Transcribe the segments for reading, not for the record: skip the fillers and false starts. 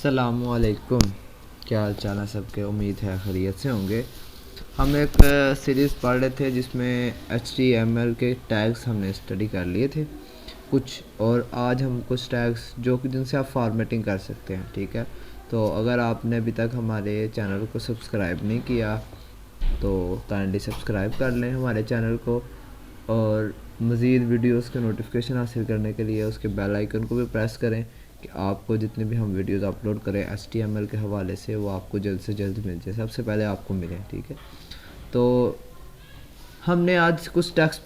अस्सलामुअलैकुम। क्या हाल चाल है सबके, उम्मीद है खैरियत से होंगे। हम एक सीरीज़ पढ़ रहे थे जिसमें HTML के टैग्स हमने स्टडी कर लिए थे कुछ, और आज हम कुछ टैग्स जो कि जिनसे आप फॉर्मेटिंग कर सकते हैं। ठीक है, तो अगर आपने अभी तक हमारे चैनल को सब्सक्राइब नहीं किया तो काइंडली सब्सक्राइब कर लें हमारे चैनल को, और मज़ीद वीडियोस के नोटिफिकेशन हासिल करने के लिए उसके बेल आइकन को भी प्रेस करें कि आपको जितने भी हम वीडियोस अपलोड करें HTML के हवाले से वो आपको जल्द से जल्द मिल जाए, सबसे पहले आपको मिले। ठीक है, तो हमने आज कुछ टैग्स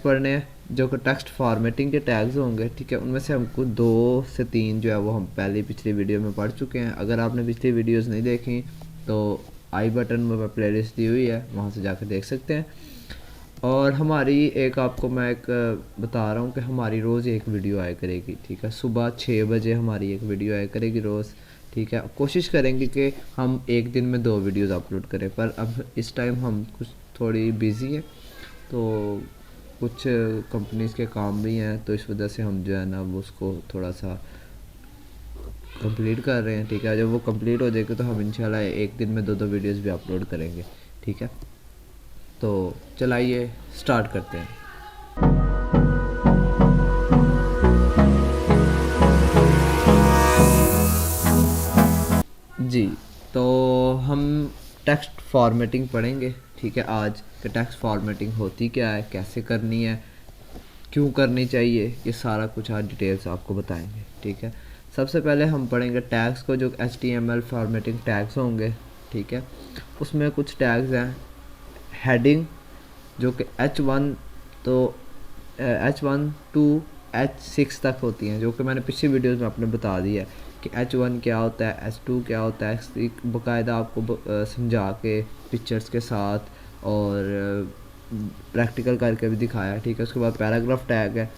पढ़ने हैं जो कि टेक्स्ट फॉर्मेटिंग के टैग्स होंगे। ठीक है, उनमें से हमको 2 से 3 जो है वो हम पहले पिछली वीडियो में पढ़ चुके हैं। अगर आपने पिछली वीडियोस नहीं देखी तो आई बटन में प्लेलिस्ट दी हुई है, वहाँ से जाकर देख सकते हैं। और हमारी आपको मैं बता रहा हूँ कि हमारी रोज़ एक वीडियो आया करेगी। ठीक है, सुबह 6 बजे हमारी एक वीडियो आया करेगी रोज़। ठीक है, कोशिश करेंगे कि हम एक दिन में 2 वीडियोज़ अपलोड करें, पर अब इस टाइम हम कुछ थोड़ी बिज़ी हैं, तो कुछ कंपनीज़ के काम भी हैं, तो इस वजह से हम जो है ना वो उसको थोड़ा सा कंप्लीट कर रहे हैं। ठीक है, जब वो कंप्लीट हो जाएगी तो हम इंशाल्लाह एक दिन में 2 वीडियोज़ भी अपलोड करेंगे। ठीक है, तो चलाइए स्टार्ट करते हैं। जी, तो हम टेक्स्ट फॉर्मेटिंग पढ़ेंगे। ठीक है, आज कि टेक्स्ट फॉर्मेटिंग होती क्या है, कैसे करनी है, क्यों करनी चाहिए, ये सारा कुछ आज डिटेल्स आपको बताएंगे। ठीक है, सबसे पहले हम पढ़ेंगे टैग्स को, जो HTML फॉर्मेटिंग टैग्स होंगे। ठीक है, उसमें कुछ टैग्स हैं। हेडिंग जो कि H1 तो H1 टू H6 तक होती हैं, जो कि मैंने पिछली वीडियोस में आपने बता दिया है कि H1 क्या होता है, H2 क्या होता है, बाकायदा आपको समझा के पिक्चर्स के साथ और प्रैक्टिकल करके भी दिखाया। ठीक है, उसके बाद पैराग्राफ टैग है।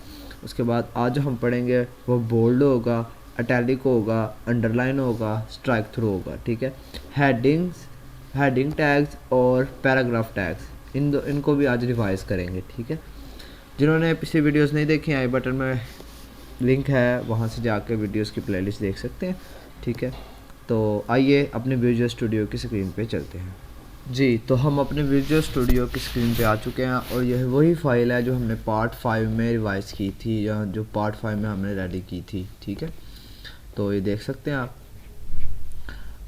उसके बाद आज जो हम पढ़ेंगे वो बोल्ड होगा, अटैलिक होगा, अंडरलाइन होगा, स्ट्राइक थ्रू होगा। ठीक है, हेडिंग टैग्स और पैराग्राफ टैग्स इनको भी आज रिवाइज करेंगे। ठीक है, जिन्होंने पिछली वीडियोस नहीं देखी, आई बटन में लिंक है, वहाँ से जाकर वीडियोस की प्लेलिस्ट देख सकते हैं। ठीक है, तो आइए अपने विजुअल स्टूडियो की स्क्रीन पे चलते हैं। जी, तो हम अपने विजुअल स्टूडियो की स्क्रीन पे आ चुके हैं, और यह वही फाइल है जो हमने पार्ट 5 में रिवाइज की थी, या जो पार्ट 5 में हमने रेडी की थी। ठीक है, तो ये देख सकते हैं आप।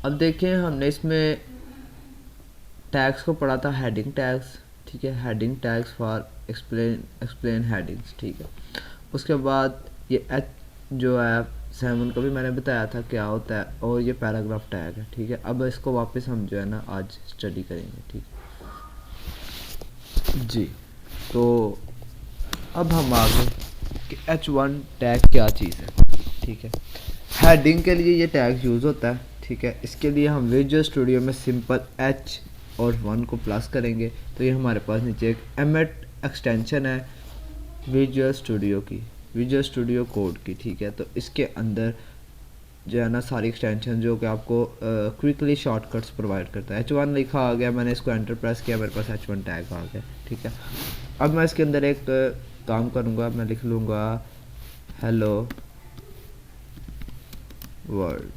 अब देखें, हमने इसमें टैग्स को पढ़ा था, हेडिंग टैग्स। ठीक है, heading tags for explain headings. ठीक है, उसके बाद ये एच जो है 7 को भी मैंने बताया था क्या होता है, और ये पैराग्राफ टैग है। ठीक है, अब इसको वापस हम जो है ना आज स्टडी करेंगे। ठीक है जी, तो अब हम आ गए कि H1 टैग क्या चीज़ है। ठीक है, हेडिंग के लिए ये टैग यूज़ होता है। ठीक है, इसके लिए हम विजुअल स्टूडियो में सिंपल H और 1 को प्लस करेंगे, तो ये हमारे पास नीचे एक एमेट एक्सटेंशन है विजुअल स्टूडियो की, विजुअल स्टूडियो कोड की। ठीक है, तो इसके अंदर जो है ना सारी एक्सटेंशन जो कि आपको क्विकली शॉर्टकट्स प्रोवाइड करता है। H1 लिखा आ गया, मैंने इसको एंटर प्रेस किया, मेरे पास H1 टैग आ गया। ठीक है, अब मैं इसके अंदर एक काम करूँगा, मैं लिख लूँगा हेलो वर्ल्ड।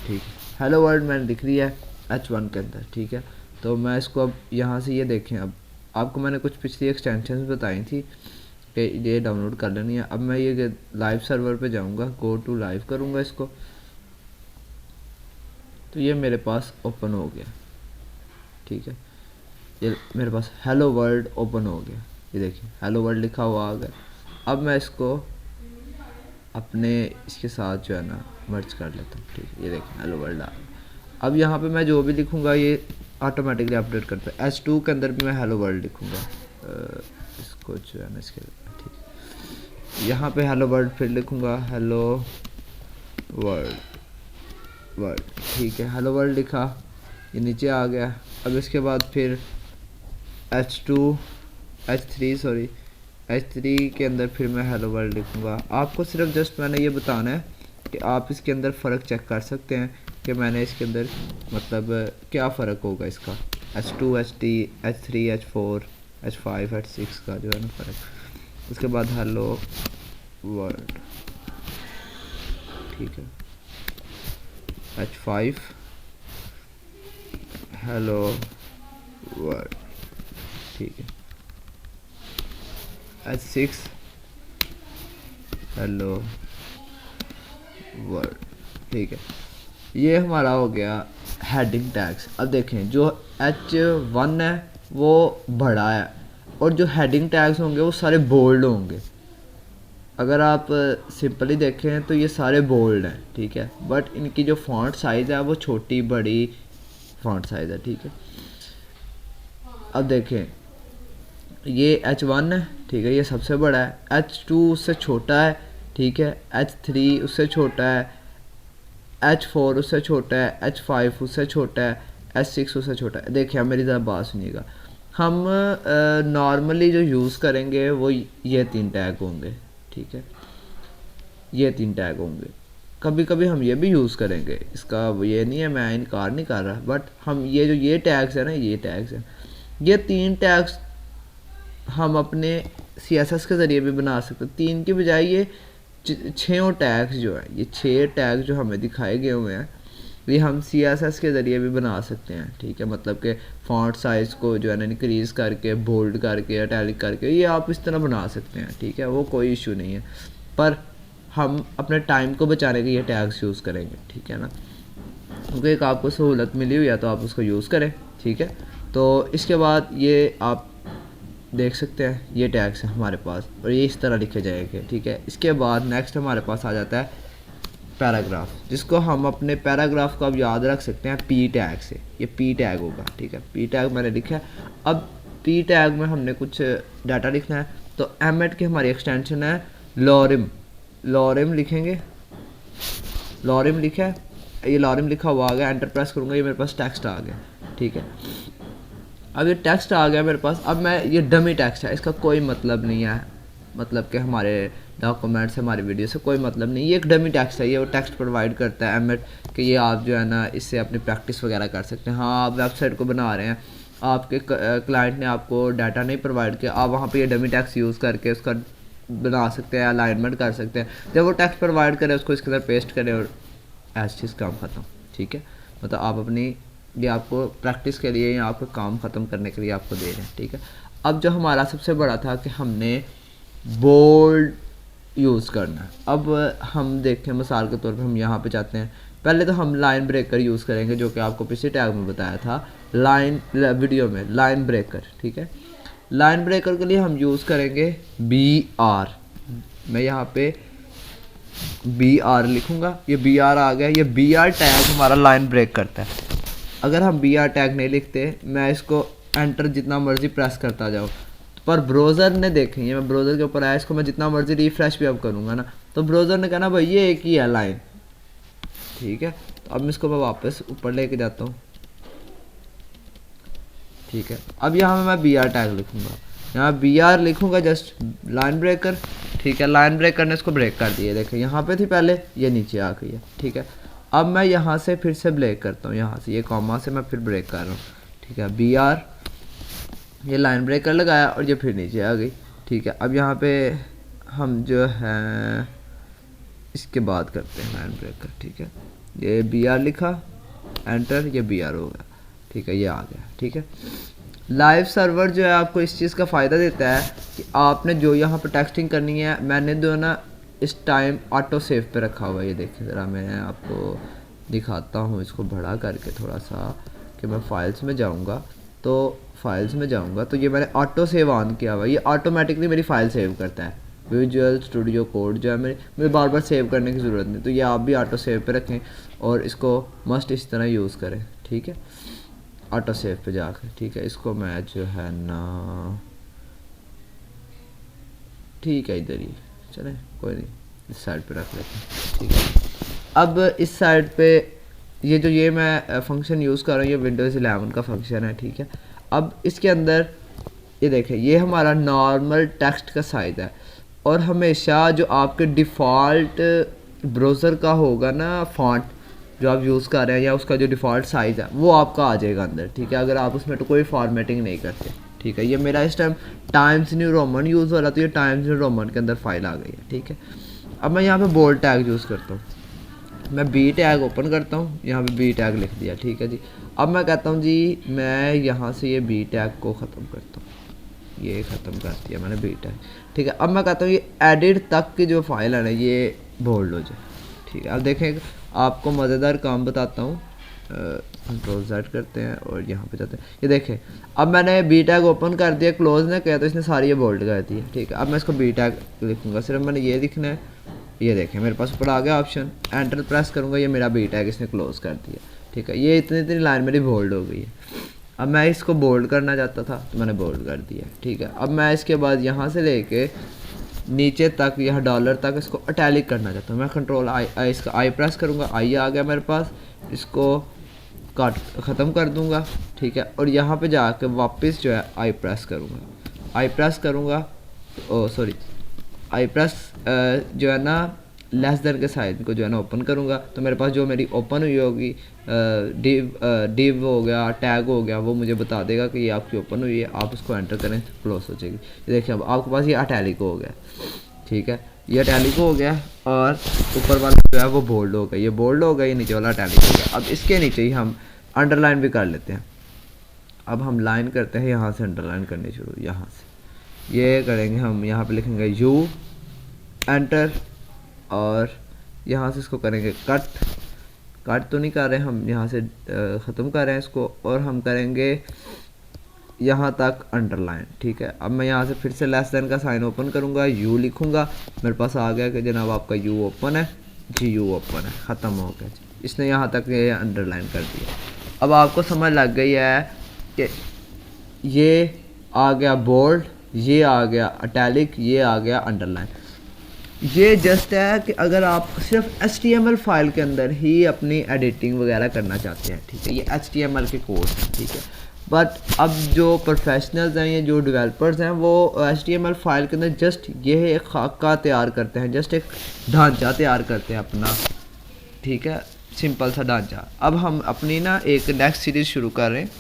ठीक है, हेलो वर्ल्ड मैंने लिख लिया है H1 के अंदर। ठीक है, तो मैं इसको अब यहाँ से ये देखें, अब आपको मैंने कुछ पिछली एक्सटेंशंस बताई थी कि ये डाउनलोड कर लेनी है। अब मैं ये लाइव सर्वर पे जाऊँगा, गो टू लाइव करूँगा इसको, तो ये मेरे पास ओपन हो गया। ठीक है, ये मेरे पास हेलो वर्ल्ड ओपन हो गया, ये देखिए हेलो वर्ल्ड लिखा हुआ आ गया। अब मैं इसको अपने इसके साथ जो है ना मर्ज कर लेता हूँ। ठीक है, ये देखिए हेलो वर्ल्ड आ गया। अब यहाँ पे मैं जो भी लिखूँगा ये ऑटोमेटिकली अपडेट करता है। H2 के अंदर भी मैं हेलो वर्ल्ड लिखूँगा, इसको जो है ना इसके। ठीक है, यहाँ पे हेलो वर्ल्ड फिर लिखूँगा हेलो वर्ल्ड। ठीक है, हेलो वर्ल्ड लिखा, ये नीचे आ गया। अब इसके बाद फिर H3 के अंदर फिर मैं हेलो वर्ल्ड लिखूँगा। आपको सिर्फ जस्ट मैंने ये बताना है कि आप इसके अंदर फ़र्क चेक कर सकते हैं कि मैंने इसके अंदर मतलब क्या फ़र्क होगा इसका, H2 H3 H4 H5 H6 का जो है ना फ़र्क। उसके बाद हेलो वर्ल्ड। ठीक है, H5 हेलो वर्ल्ड, ठीक है। H6 हेलो वर्ल्ड, ठीक है। ये हमारा हो गया हेडिंग टैग्स। अब देखें जो H1 है वो बड़ा है और जो हेडिंग टैग्स होंगे वो सारे बोल्ड होंगे। अगर आप सिंपली देखें तो ये सारे बोल्ड हैं, ठीक है, बट इनकी जो फॉन्ट साइज़ है वो छोटी बड़ी फॉन्ट साइज़ है, ठीक है। अब देखें ये H1 है, ठीक है, ये सबसे बड़ा है। H2 उससे छोटा है, ठीक है। H3 उससे छोटा है, H4 उससे छोटा है, H5 उससे छोटा है, H6 उससे छोटा है। देखिए, आप मेरी ज़रा बात सुनिएगा। हम नॉर्मली जो यूज़ करेंगे वो ये 3 टैग होंगे, ठीक है, ये 3 टैग होंगे। कभी कभी हम ये भी यूज़ करेंगे, इसका ये नहीं है, मैं इनकार नहीं कर रहा, बट हम ये टैग्स है ना, ये टैग्स हैं, ये 3 टैग्स हम अपने CSS के ज़रिए भी बना सकते हैं। 3 की बजाय ये 6 टैग्स जो है, ये 6 टैग जो हमें दिखाए गए हुए हैं, ये हम CSS के ज़रिए भी बना सकते हैं, ठीक है। मतलब कि फॉन्ट साइज़ को जो है ना इंक्रीज़ करके, बोल्ड करके, इटैलिक करके, ये आप इस तरह बना सकते हैं, ठीक है, वो कोई इशू नहीं है। पर हम अपने टाइम को बचाने के ये टैग्स यूज़ करेंगे, ठीक है ना, क्योंकि एक आपको सहूलत मिली हुई है तो आप उसको यूज़ करें, ठीक है। तो इसके बाद ये आप देख सकते हैं ये टैग्स है हमारे पास और ये इस तरह लिखे जाएंगे, ठीक है। इसके बाद नेक्स्ट हमारे पास आ जाता है पैराग्राफ, जिसको हम अपने पैराग्राफ को अब याद रख सकते हैं P टैग से। ये P टैग होगा, ठीक है, P टैग मैंने लिखा है। अब P टैग में हमने कुछ डाटा लिखना है, तो एमेट की हमारी एक्सटेंशन है लॉरिम। लॉरिम लिखेंगे, लॉरिम लिखा है, ये लॉरिम लिखा हुआ आ गया, एंटर प्रेस करूँगा, ये मेरे पास टेक्स्ट आ गया, ठीक है। अब ये टेक्स्ट आ गया मेरे पास। अब मैं ये डमी टेक्स्ट है, इसका कोई मतलब नहीं है, मतलब कि हमारे डॉक्यूमेंट से, हमारी वीडियो से कोई मतलब नहीं। ये एक डमी टेक्स्ट है, ये वो टेक्स्ट प्रोवाइड करता है एमेट कि ये आप जो है ना इससे अपनी प्रैक्टिस वगैरह कर सकते हैं। हाँ, आप वेबसाइट को बना रहे हैं, आपके क्लाइंट ने आपको डाटा नहीं प्रोवाइड किया, आप वहाँ पर ये डमी टेक्स्ट यूज़ करके उसका बना सकते हैं, अलाइनमेंट कर सकते हैं। जब वो टेक्स्ट प्रोवाइड करें उसको इसके अंदर पेस्ट करें और ऐसे चीज़ काम ख़त्म, ठीक है। मतलब आप अपनी ये आपको प्रैक्टिस के लिए या आपको काम ख़त्म करने के लिए आपको दे रहे हैं, ठीक है। अब जो हमारा सबसे बड़ा था कि हमने बोल्ड यूज़ करना है। अब हम देखें मिसाल के तौर पे हम यहाँ पे चाहते हैं, पहले तो हम लाइन ब्रेकर यूज़ करेंगे, जो कि आपको पिछले टैग में बताया था लाइन वीडियो में, लाइन ब्रेकर, ठीक है। लाइन ब्रेकर के लिए हम यूज़ करेंगे BR। मैं यहाँ पे BR लिखूँगा, ये BR आ गया। ये BR टैग हमारा लाइन ब्रेक करता है। अगर हम BR टैग नहीं लिखते, मैं इसको एंटर जितना मर्जी प्रेस करता जाऊँ, पर ब्राउज़र ने देखें, ये मैं ब्राउज़र के ऊपर आया, इसको मैं जितना मर्जी रिफ्रेश भी अब करूँगा ना, तो ब्राउज़र ने कहना भाई ये एक ही है लाइन, ठीक है। तो अब इसको मैं वापस ऊपर लेके जाता हूँ, ठीक है। अब यहाँ मैं BR टैग लिखूँगा, यहाँ BR लिखूँगा, जस्ट लाइन ब्रेकर, ठीक है। लाइन ब्रेकर ने इसको ब्रेक कर दिया, देखें यहाँ पे थी पहले, ये नीचे आ गई है, ठीक है। अब मैं यहाँ से फिर से ब्रेक करता हूँ, यहाँ से ये कॉमा से मैं फिर ब्रेक कर रहा हूँ, ठीक है। BR, ये लाइन ब्रेकर लगाया और ये फिर नीचे आ गई, ठीक है। अब यहाँ पे हम जो है इसके बाद करते हैं लाइन ब्रेकर, ठीक है। ये BR लिखा, एंटर, ये BR हो गया, ठीक है, ये आ गया, ठीक है। लाइव सर्वर जो है आपको इस चीज़ का फ़ायदा देता है कि आपने जो यहाँ पर टेक्सटिंग करनी है, मैंने जो ना इस टाइम ऑटो सेव पे रखा हुआ है। ये देखिए ज़रा, मैं आपको दिखाता हूँ इसको बड़ा करके थोड़ा सा, कि मैं फाइल्स में जाऊँगा, तो फाइल्स में जाऊँगा तो ये मैंने ऑटो सेव ऑन किया हुआ है, ये ऑटोमेटिकली मेरी फ़ाइल सेव करता है। विजुअल स्टूडियो कोड जो है मेरे बार बार सेव करने की ज़रूरत नहीं, तो ये आप भी ऑटो सेव पे रखें और इसको मस्ट इस तरह यूज़ करें, ठीक है, ऑटो सेव पे जाकर, ठीक है। इसको मैं जो है ना, ठीक है, इधर ही चले, कोई नहीं, इस साइड पे रख लेते हैं, ठीक है। अब इस साइड पे ये जो ये मैं फंक्शन यूज़ कर रहा हूँ, ये विंडोज़ 11 का फंक्शन है, ठीक है। अब इसके अंदर ये देखें, ये हमारा नॉर्मल टेक्स्ट का साइज़ है, और हमेशा जो आपके डिफ़ॉल्ट ब्राउज़र का होगा ना फॉन्ट जो आप यूज़ कर रहे हैं, या उसका जो डिफ़ॉल्ट साइज़ है वो आपका आ जाएगा अंदर, ठीक है, अगर आप उसमें तो कोई फॉर्मेटिंग नहीं करते, ठीक है। ये मेरा इस time times new Roman use हो रहा, तो ये टाइम्स न्यू रोमन के अंदर फाइल आ गई है, ठीक है। अब मैं यहाँ पे बोल्ड टैग यूज़ करता हूँ, मैं बी टैग ओपन करता हूँ, यहाँ पे बी टैग लिख दिया, ठीक है जी। अब मैं कहता हूँ जी मैं यहाँ से ये बी टैग को ख़त्म करता हूँ, ये ख़त्म कर दिया मैंने बी टैग, ठीक है। अब मैं कहता हूँ ये एडिट तक की जो फाइल है ना ये बोल्ड हो जाए, ठीक है। अब देखें आपको मज़ेदार काम बताता हूँ, कंट्रोल Z करते हैं और यहाँ पे जाते हैं, ये देखें अब मैंने बी टैग ओपन कर दिया, क्लोज ने किया तो इसने सारी ये बोल्ड कर दी है, ठीक है। अब मैं इसको बी टैग लिखूँगा, सिर्फ मैंने ये लिखना है, ये देखें मेरे पास ऊपर आ गया ऑप्शन, एंटर प्रेस करूँगा, ये मेरा बी टैग इसने क्लोज कर दिया, ठीक है। ये इतनी इतनी लाइन मेरी बोल्ड हो गई है। अब मैं इसको बोल्ड करना चाहता था तो मैंने बोल्ड कर दिया, ठीक है। अब मैं इसके बाद यहाँ से लेके नीचे तक यहाँ डॉलर तक इसको अटैलिक करना चाहता हूँ, मैं कंट्रोल आई इसका आई प्रेस करूँगा, आई आ गया मेरे पास, इसको काट ख़त्म कर दूँगा, ठीक है। और यहाँ पे जाके वापस जो है आई प्रेस करूँगा, ओ सॉरी आई प्रेस जो है ना लेस देन के साइड को जो है ना ओपन करूँगा, तो मेरे पास जो मेरी ओपन हुई होगी डिव हो गया, टैग हो गया, वो मुझे बता देगा कि ये आपकी ओपन हुई है, आप उसको एंटर करें क्लोज हो जाएगी। ये देखिए अब आपके पास ये अटैलिक हो गया, ठीक है, ये अटैलिक हो गया और ऊपर वाला जो है वो बोल्ड हो गया, ये बोल्ड हो गया, ये नीचे वाला अटैलिक हो गया। अब इसके नीचे ही हम अंडरलाइन भी कर लेते हैं। अब हम लाइन करते हैं, यहाँ से अंडरलाइन करनी शुरू, यहाँ से ये करेंगे हम, यहाँ पे लिखेंगे यू एंटर और यहाँ से इसको करेंगे कट तो नहीं कर रहे हम, यहाँ से ख़त्म कर रहे हैं इसको और हम करेंगे यहाँ तक अंडरलाइन, ठीक है। अब मैं यहाँ से फिर से लेस देन का साइन ओपन करूँगा, यू लिखूँगा, मेरे पास आ गया कि जनाब आपका यू ओपन है जी, यू ओपन है, ख़त्म हो गया जी, इसने यहाँ तक ये अंडरलाइन कर दिया। अब आपको समझ लग गई है कि ये आ गया बोल्ड, ये आ गया अटैलिक, ये आ गया अंडरलाइन। ये जस्ट है कि अगर आप सिर्फ HTML फाइल के अंदर ही अपनी एडिटिंग वगैरह करना चाहते हैं, ठीक है, ये HTML के कोर्स हैं, ठीक है। बट अब जो प्रोफेशनल्स हैं या जो डेवलपर्स हैं वो HTML फाइल के अंदर जस्ट ये एक खाका तैयार करते हैं, जस्ट एक ढांचा तैयार करते हैं अपना, ठीक है, सिंपल सा ढांचा। अब हम अपनी ना एक नेक्स्ट सीरीज़ शुरू कर रहे हैं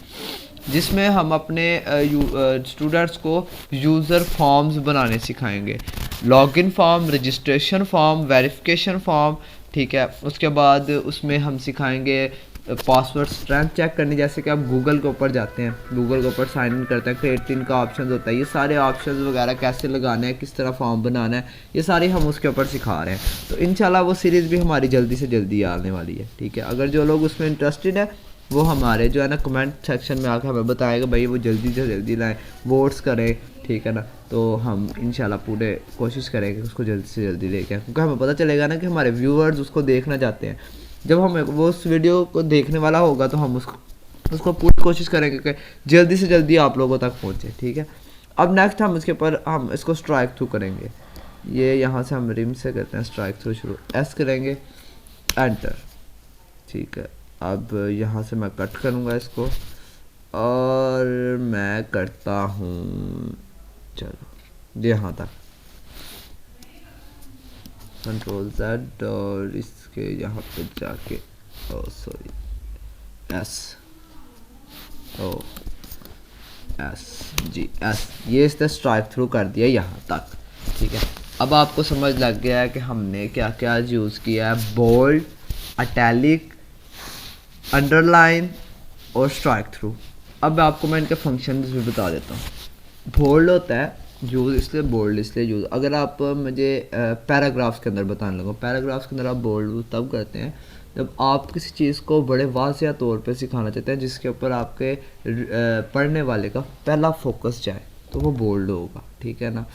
जिसमें हम अपने स्टूडेंट्स को यूज़र फॉर्म्स बनाने सिखाएंगे, login form, registration form, verification form, ठीक है। उसके बाद उसमें हम सिखाएंगे पासवर्ड स्ट्रेंथ चेक करनी, जैसे कि आप गूगल के ऊपर जाते हैं, गूगल के ऊपर साइन इन करते हैं, क्रिएट पिन का ऑप्शन होता है, ये सारे ऑप्शन वगैरह कैसे लगाना है, किस तरह फॉर्म बनाना है, ये सारे हम उसके ऊपर सिखा रहे हैं। तो इंशाल्लाह वो सीरीज़ भी हमारी जल्दी से जल्दी आने वाली है, ठीक है। अगर जो लोग उसमें इंटरेस्टेड है वो हमारे जो है ना कमेंट सेक्शन में आकर हमें बताएगा भाई वो जल्दी से जल्दी लाएँ, वोट्स करें, ठीक है ना। तो हम इंशाल्लाह पूरे कोशिश करेंगे उसको जल्दी से जल्दी लेके आए, क्योंकि हमें पता चलेगा ना कि हमारे व्यूअर्स उसको देखना चाहते हैं। जब हम वो उस वीडियो को देखने वाला होगा तो हम उसको पूरी कोशिश करेंगे कि जल्दी से जल्दी आप लोगों तक पहुँचे, ठीक है। अब नेक्स्ट हम इसके ऊपर हम इसको स्ट्राइक थ्रू करेंगे, ये यहाँ से हम रिम से करते हैं स्ट्राइक थ्रू शुरू, एस करेंगे एंटर, ठीक है। अब यहाँ से मैं कट करूँगा इसको और मैं करता हूँ, चलो यहाँ तक, कंट्रोल Z और इसके यहाँ पे जाके oh sorry S, O S G S, ये इसने स्ट्राइक थ्रू कर दिया यहाँ तक, ठीक है। अब आपको समझ लग गया है कि हमने क्या क्या यूज़ किया है, बोल्ड, अटैलिक, अंडरलाइन और स्ट्राइक थ्रू। अब आपको मैं इनके फंक्शन भी बता देता हूँ। बोल्ड होता है यूज़ इसलिए, बोल्ड इसलिए यूज़, अगर आप मुझे पैराग्राफ्स के अंदर बताने लगो, पैराग्राफ्स के अंदर आप बोल्ड तब करते हैं जब आप किसी चीज़ को बड़े वाज़िया तौर पे सिखाना चाहते हैं जिसके ऊपर आपके पढ़ने वाले का पहला फोकस जाए, तो वो बोल्ड होगा, ठीक है ना।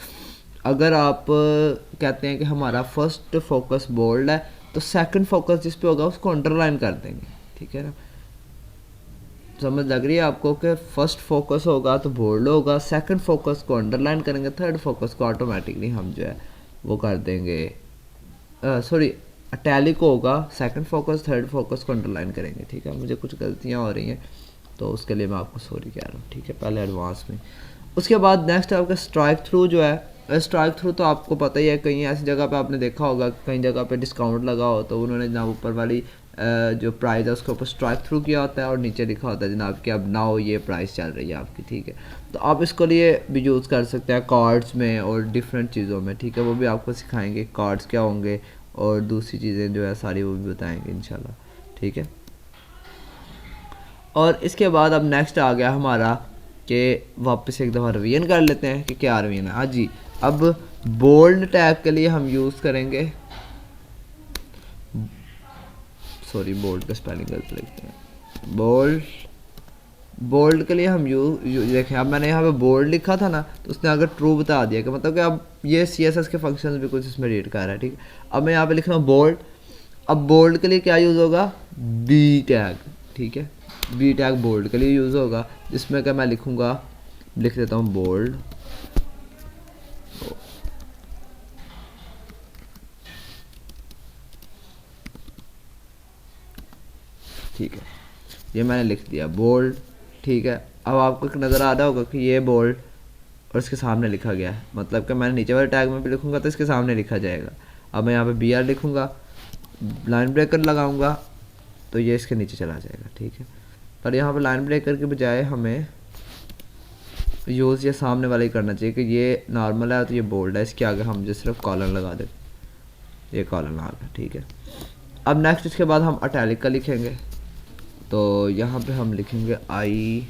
अगर आप कहते हैं कि हमारा फर्स्ट फोकस बोल्ड है तो सेकंड फोकस जिस पे होगा उसको अंडरलाइन कर देंगे, ठीक है ना। समझ लग रही है आपको कि फर्स्ट फोकस होगा तो बोल्ड होगा, सेकंड फोकस को अंडरलाइन करेंगे, थर्ड फोकस को ऑटोमेटिकली हम जो है वो कर देंगे, सॉरी अटैलिक होगा, सेकंड फोकस, थर्ड फोकस को अंडरलाइन करेंगे, ठीक है। मुझे कुछ गलतियां हो रही हैं तो उसके लिए मैं आपको सॉरी कह रहा हूँ, ठीक है, पहले एडवांस में। उसके बाद नेक्स्ट आपका स्ट्राइक थ्रू जो है, स्ट्राइक थ्रू तो आपको पता ही है, कहीं ऐसी जगह पे आपने देखा होगा कहीं जगह पे डिस्काउंट लगा हो तो उन्होंने जनाब ऊपर वाली जो प्राइस है उसके ऊपर स्ट्राइक थ्रू किया होता है और नीचे लिखा होता है जनाब कि अब नाउ ये प्राइस चल रही है आपकी, ठीक है। तो आप इसको लिए भी यूज़ कर सकते हैं कार्ड्स में और डिफरेंट चीज़ों में, ठीक है, वो भी आपको सिखाएंगे कार्ड्स क्या होंगे और दूसरी चीज़ें जो है सारी वो भी बताएंगे इंशाल्लाह, ठीक है। और इसके बाद अब नेक्स्ट आ गया हमारा कि वापस एक दफ़ा रिवीजन कर लेते हैं कि क्या रिवीजन है। हाँ जी, अब बोल्ड टैग के लिए हम यूज़ करेंगे, सॉरी बोल्ड का स्पेलिंग गलत लिखते हैं, बोल्ड के लिए हम देखें, अब मैंने यहाँ पे बोल्ड लिखा था ना तो उसने अगर ट्रू बता दिया कि मतलब कि अब ये CSS के फंक्शंस भी कुछ इसमें रीड कर रहा है, ठीक है। अब मैं यहाँ पे लिख रहा हूँ बोल्ड, अब बोल्ड के लिए क्या यूज़ होगा, बी टैग, ठीक है। बी टैग बोल्ड के लिए यूज़ होगा, जिसमें क्या मैं लिखूँगा, लिख देता हूँ बोल्ड, ठीक है, ये मैंने लिख दिया बोल्ड, ठीक है। अब आपको नज़र आ रहा होगा कि ये बोल्ड और इसके सामने लिखा गया है, मतलब कि मैंने नीचे वाले टैग में भी लिखूंगा तो इसके सामने लिखा जाएगा। अब मैं यहाँ पे BR लिखूंगा, लाइन ब्रेकर लगाऊंगा तो ये इसके नीचे चला जाएगा, ठीक है। पर यहाँ पे लाइन ब्रेकर के बजाय हमें यूज़ ये सामने वाला ही करना चाहिए कि ये नॉर्मल है तो ये बोल्ड है, इसके आगे हम जो सिर्फ कॉलन लगा दें, ये कॉलन आ गया, ठीक है। अब नेक्स्ट इसके बाद हम अटैलिक का लिखेंगे, तो यहाँ पे हम लिखेंगे ITAL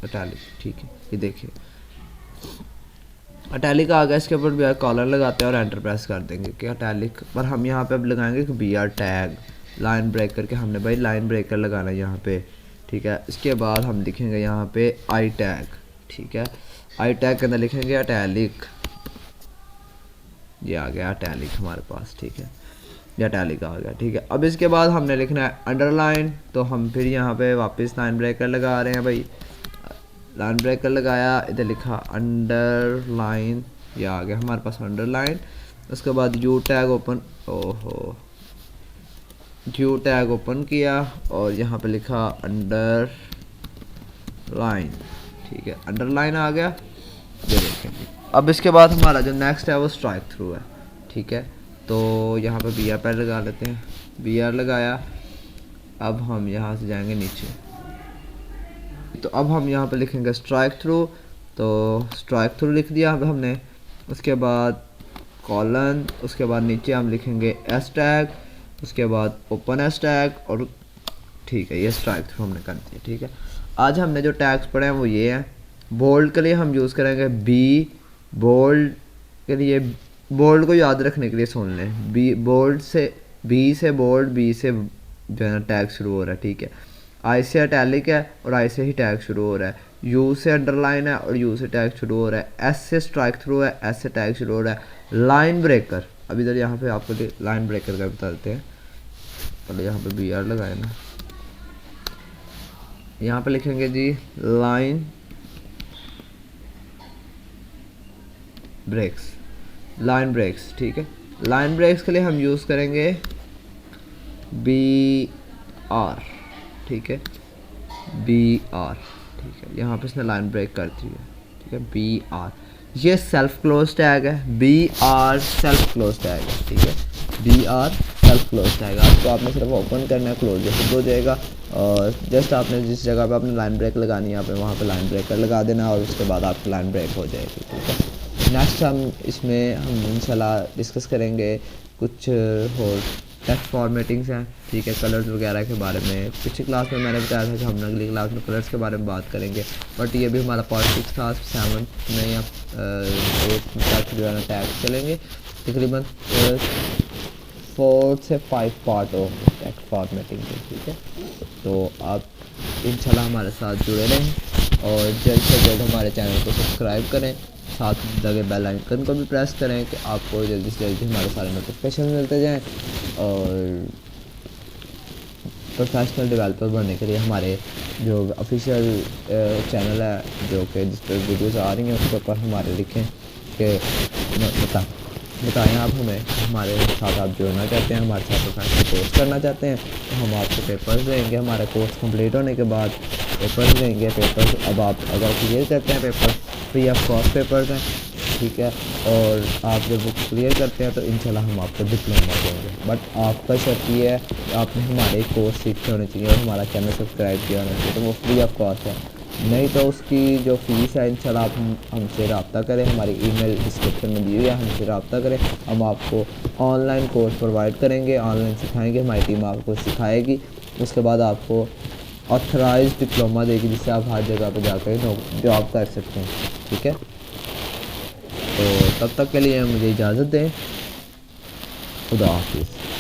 अटैलिक, ठीक है। ये देखिए अटैलिक आ गया, इसके ऊपर BR कॉलर लगाते हैं और एंटर प्रेस कर देंगे कि अटैलिक पर हम यहाँ पे अब लगाएंगे कि BR टैग लाइन ब्रेकर के, हमने भाई लाइन ब्रेकर लगाना है यहाँ पे, ठीक है। इसके बाद हम लिखेंगे यहाँ पे आई टैग, ठीक है। आई टैग के अंदर लिखेंगे अटैलिक, ये आ गया अटैलिक हमारे पास, ठीक है, ये अटैलिक आ गया, ठीक है। अब इसके बाद हमने लिखना है अंडरलाइन, तो हम फिर यहाँ पे वापस लाइन ब्रेकर लगा रहे हैं भाई, लाइन ब्रेकर लगाया, इधर लिखा अंडरलाइन, ये आ गया हमारे पास अंडरलाइन। उसके बाद यू टैग ओपन, ओहो यू टैग ओपन किया और यहाँ पे लिखा अंडरलाइन, ठीक है, अंडरलाइन आ गया, ये देखें। अब इसके बाद हमारा जो नेक्स्ट है वो स्ट्राइक थ्रू है, ठीक है। तो यहाँ पे BR पहले लगा लेते हैं, BR लगाया, अब हम यहाँ से जाएंगे नीचे, तो अब हम यहाँ पे लिखेंगे स्ट्राइक थ्रू, तो स्ट्राइक थ्रू लिख दिया अब हमने। उसके बाद कॉलन, उसके बाद नीचे हम लिखेंगे S टैग, उसके बाद ओपन S टैग, और ठीक है ये स्ट्राइक थ्रू हमने कर दिया, ठीक है। आज हमने जो टैग्स पढ़े हैं वो ये हैं। बोल्ड के लिए हम यूज़ करेंगे B, बोल्ड के लिए, बोल्ड को याद रखने के लिए सुन लें, B बोल्ड से, B से बोल्ड, B से जो है ना टैग शुरू हो रहा है, ठीक है। I से अटैलिक है और I से ही टैग शुरू हो रहा है, U से अंडरलाइन है और U से टैग शुरू हो रहा है, S से स्ट्राइक थ्रू है, S से टैग शुरू हो रहा है, लाइन ब्रेकर। अब इधर यहाँ पे आपको लाइन ब्रेकर का बता देते हैं, पहले यहाँ पे BR लगाए ना, यहाँ पे लिखेंगे जी लाइन ब्रेक्स, लाइन ब्रेक्स, ठीक है। लाइन ब्रेक्स के लिए हम यूज़ करेंगे BR, ठीक है, BR, ठीक है। यहाँ पे इसने लाइन ब्रेक कर दी है, ठीक है, BR, ये सेल्फ क्लोज टैग है, BR सेल्फ क्लोज टैग है, ठीक है, BR सेल्फ क्लोज टैग। आपको आपने सिर्फ ओपन करना है, क्लोज जैसे हो जाएगा, और जस्ट आपने जिस जगह पे आपने लाइन ब्रेक लगानी है, आपने वहाँ पे लाइन ब्रेकर लगा देना और उसके बाद आपकी लाइन ब्रेक हो जाएगी, ठीक है। नेक्स्ट हम इंशाल्लाह डिस्कस करेंगे कुछ और टेक्स्ट फॉर्मेटिंग्स हैं, ठीक है, कलर्स वगैरह के बारे में। पिछली क्लास में मैंने बताया था कि हम अगली क्लास में कलर्स के बारे में बात करेंगे, बट ये भी हमारा पार्ट 6 था, 7 में या 8 तक जो है ना टैग चलेंगे, तकरीबन 4 से 5 पार्ट हो टेक्स्ट फॉर्मेटिंग के, ठीक है। तो आप इंशाल्लाह हमारे साथ जुड़े रहें और जल्द से जल्द हमारे चैनल को सब्सक्राइब करें, साथ लगे बेल आइकन को भी प्रेस करें कि आपको जल्दी से जल्दी हमारे सारे नोटिफिकेशन मिलते जाएं। और प्रोफेशनल डेवलपर बनने के लिए हमारे जो ऑफिशियल चैनल है जो कि जिस पर वीडियोज़ आ रही हैं उसके ऊपर हमारे लिखें कि बताएं आप हमें हमारे साथ आप जुड़ना चाहते हैं, हमारे साथ प्रोफेशनल कोर्स करना चाहते हैं, तो हम आपको पेपर्स देंगे। हमारा कोर्स कंप्लीट होने के बाद पेपर्स देंगे। पेपर्स अब आप अगर क्लियर करते हैं, papers free of cost papers हैं, ठीक है। और आप जब वो क्लियर करते हैं तो इंशाल्लाह हम आपको डिप्लोमा देंगे, बट आपका शर्त ये है कि आपने हमारे कोर्स सीखे होने चाहिए और हमारा चैनल सब्सक्राइब किया होना चाहिए, तो वो फ्री ऑफ कॉस्ट है। नहीं तो उसकी जो फ़ीस है इंशाल्लाह आप हमसे रब्ता करें, हमारी ईमेल डिस्क्रिप्शन में दी हुई है, हमसे रब्ता करें। हम आपको ऑनलाइन कोर्स प्रोवाइड करेंगे, ऑनलाइन सिखाएंगे, हमारी टीम आपको सिखाएगी। उसके बाद आपको ऑथराइज्ड डिप्लोमा देगी जिससे आप हर जगह पर जाकर जॉब कर सकते हैं। ठीक है, तो तब तक के लिए मुझे इजाज़त दें। खुदा हाफिज़।